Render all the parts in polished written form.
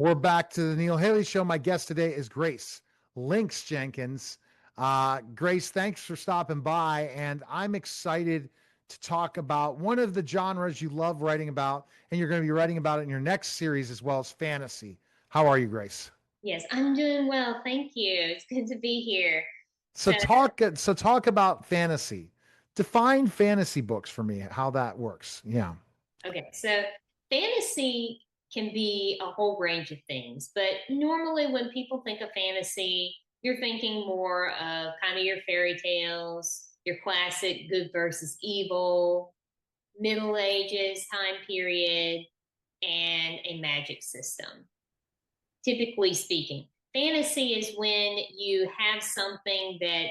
We're back to the Neil Haley Show. My guest today is Grace Lynx Jenkins. Grace, thanks for stopping by. And I'm excited to talk about one of the genres you love writing about, and you're going to be writing about it in your next series as well as fantasy. How are you, Grace? Yes, I'm doing well. Thank you. It's good to be here. So So, talk about fantasy. Define fantasy books for me, how that works. Yeah. so fantasy can be a whole range of things, but normally when people think of fantasy, you're thinking more of kind of your fairy tales, your classic good versus evil, Middle Ages time period, and a magic system. Typically speaking, fantasy is when you have something that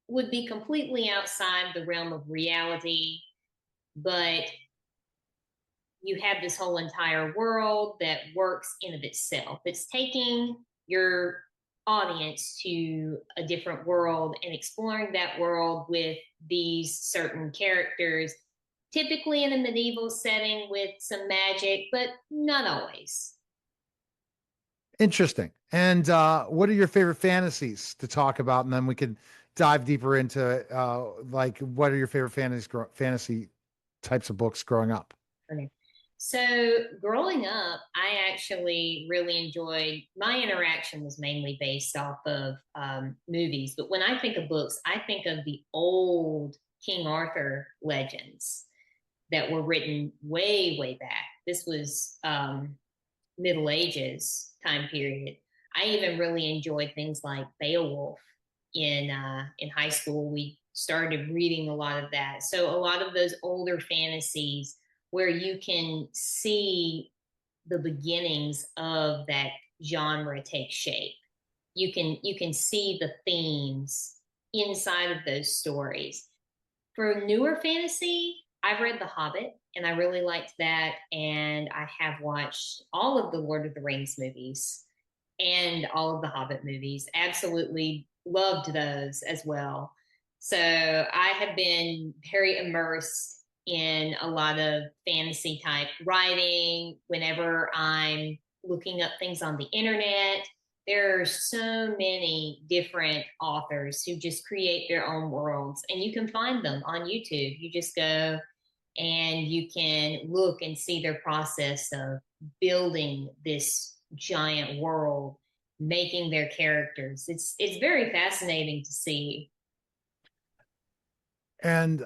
would be completely outside the realm of reality, but you have this whole entire world that works in of itself. It's taking your audience to a different world and exploring that world with these certain characters, typically in a medieval setting with some magic, but not always. Interesting. And what are your favorite fantasies to talk about? And then we can dive deeper into like what are your favorite fantasy types of books growing up? Okay. So growing up, I actually really enjoyed my interaction was mainly based off of movies. But when I think of books, I think of the old King Arthur legends that were written way, way back. This was Middle Ages time period. I even really enjoyed things like Beowulf in high school. We started reading a lot of that. So a lot of those older fantasies where you can see the beginnings of that genre take shape. You can see the themes inside of those stories. For newer fantasy, I've read The Hobbit and I really liked that. And I have watched all of the Lord of the Rings movies and all of the Hobbit movies. Absolutely loved those as well. So I have been very immersed in a lot of fantasy type writing. Whenever I'm looking up things on the internet, there are so many different authors who just create their own worlds, and you can find them on YouTube. You just go and you can look and see their process of building this giant world, making their characters. It's very fascinating to see. And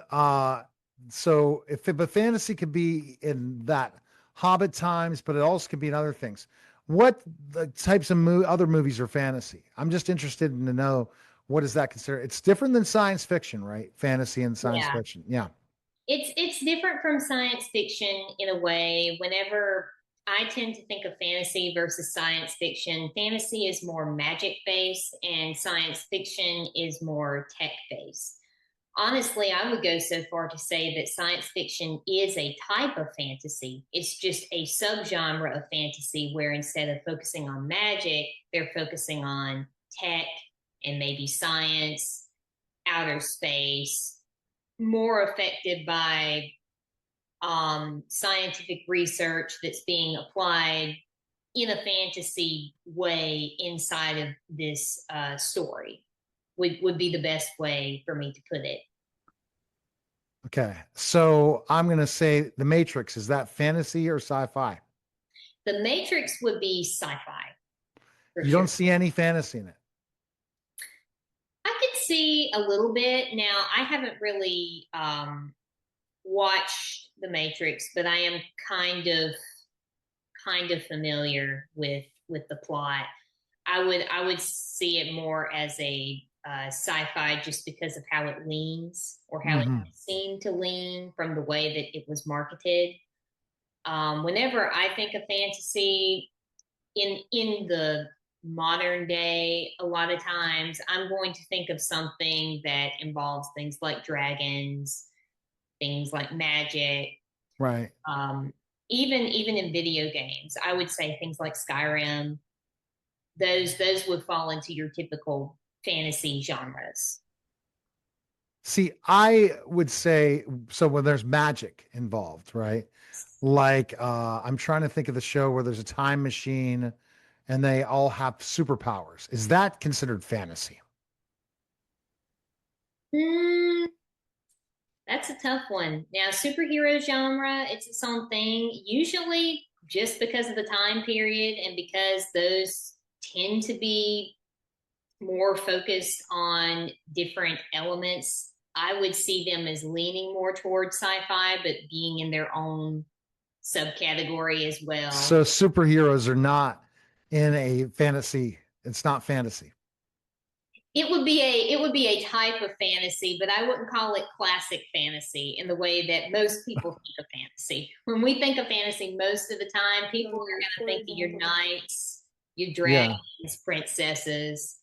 so if but fantasy could be in that Hobbit times, but it also could be in other things. What the types of other movies are fantasy? I'm just interested in to know what is that considered? It's different than science fiction, right? Fantasy and science Yeah. fiction. Yeah. It's different from science fiction in a way. Whenever I tend to think of fantasy versus science fiction, fantasy is more magic based and science fiction is more tech based. Honestly, I would go so far to say that science fiction is a type of fantasy. It's just a subgenre of fantasy where instead of focusing on magic, they're focusing on tech and maybe science, outer space, more affected by scientific research that's being applied in a fantasy way inside of this story would be the best way for me to put it. Okay. So I'm going to say The Matrix. Is that fantasy or sci-fi? The Matrix would be sci-fi for You don't sure. see any fantasy in it. I could see a little bit. Now, I haven't really watched The Matrix, but I am kind of familiar with the plot. I would see it more as a sci-fi just because of how it leans or how it Hmm. seemed to lean from the way that it was marketed. Whenever I think of fantasy in the modern day, a lot of times I'm going to think of something that involves things like dragons, things like magic, Right. um, even in video games. I would say things like Skyrim. Those would fall into your typical fantasy genres. See, I would say so when there's magic involved, right? Like I'm trying to think of the show where there's a time machine and they all have superpowers. Is that considered fantasy? Hmm, that's a tough one. Now, superhero genre, it's its own thing. Usually, just because of the time period and because those tend to be more focused on different elements, I would see them as leaning more towards sci-fi, but being in their own subcategory as well. So superheroes are not in a fantasy. It's not fantasy. It would be a type of fantasy, but I wouldn't call it classic fantasy in the way that most people think of fantasy. When we think of fantasy, most of the time people are going to think of your knights, your Yeah. dragons, princesses,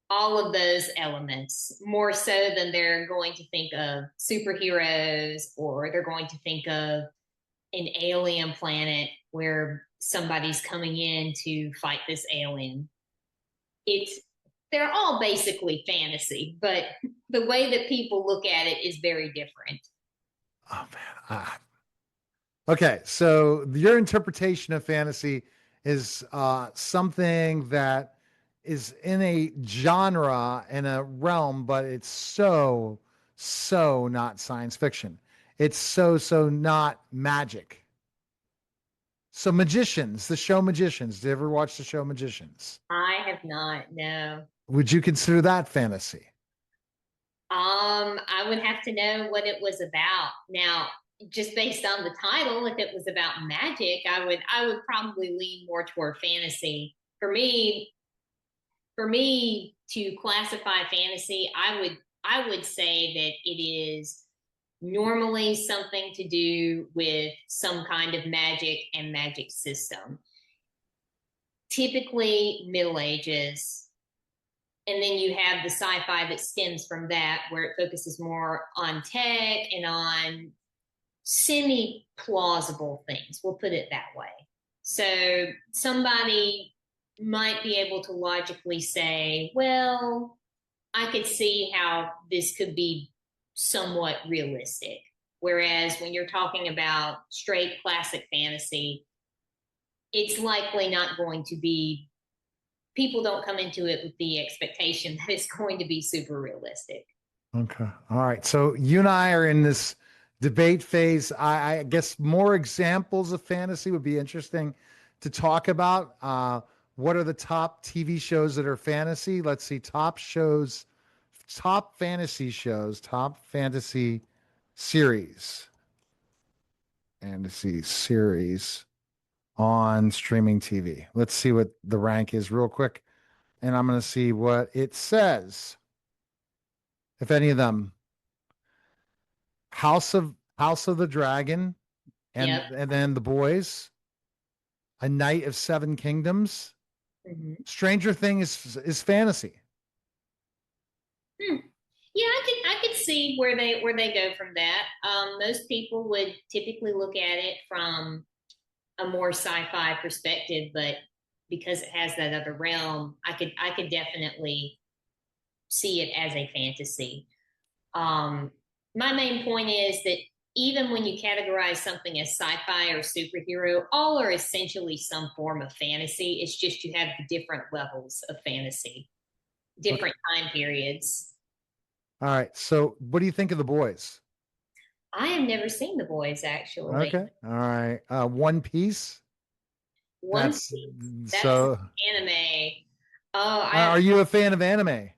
all of those elements, more so than they're going to think of superheroes, or they're going to think of an alien planet where somebody's coming in to fight this alien. It's They're all basically fantasy, but the way that people look at it is very different. Oh man. Okay. So your interpretation of fantasy is something that is in a genre and a realm, but it's so not science fiction. It's so not magic. So Magicians, the show Magicians. Did you ever watch the show Magicians? I have not, no. Would you consider that fantasy? I would have to know what it was about. Now, just based on the title, if it was about magic, I would probably lean more toward fantasy. For me to classify fantasy, I would say that it is normally something to do with some kind of magic and magic system. Typically Middle Ages, and then you have the sci-fi that stems from that, where it focuses more on tech and on semi plausible things. We'll put it that way. So somebody might be able to logically say, well, I could see how this could be somewhat realistic. Whereas when you're talking about straight classic fantasy, it's likely not going to be, people don't come into it with the expectation that it's going to be super realistic. Okay. All right. So you and I are in this debate phase. I guess more examples of fantasy would be interesting to talk about. What are the top TV shows that are fantasy? Let's see. Top shows, top fantasy shows, top series, fantasy series on streaming TV. Let's see what the rank is real quick. And I'm going to see what it says. If any of them, House of the Dragon, Yep. and then The Boys, A Knight of Seven Kingdoms. Mm-hmm. Stranger Thing is fantasy. Hmm. Yeah, I could see where they go from that. Most people would typically look at it from a more sci-fi perspective, but because it has that other realm, I could definitely see it as a fantasy. Um, my main point is that even when you categorize something as sci-fi or superhero, all are essentially some form of fantasy. It's just you have the different levels of fantasy, Okay. different time periods. All right. So what do you think of The Boys? I have never seen The Boys actually. Okay. All right. One Piece. One That's Piece, that's so. anime. Oh, Are you a fan of anime?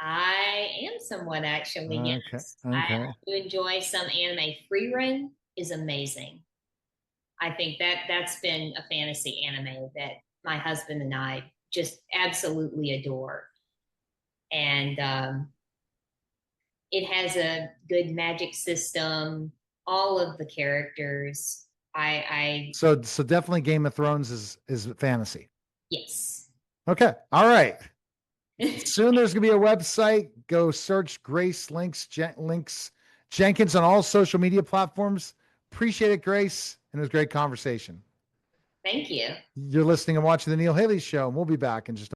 I am somewhat actually. Okay. Yes, I Okay. do enjoy some anime. Free Run is amazing. I think that's been a fantasy anime that my husband and I just absolutely adore, and it has a good magic system. All of the characters, I So definitely Game of Thrones is fantasy. yes. Okay. All right. Soon there's gonna be a website. Go search Grace Lynx Jenkins on all social media platforms. Appreciate it, Grace, and it was a great conversation. Thank you. You're listening and watching the Neil Haley Show, and we'll be back in just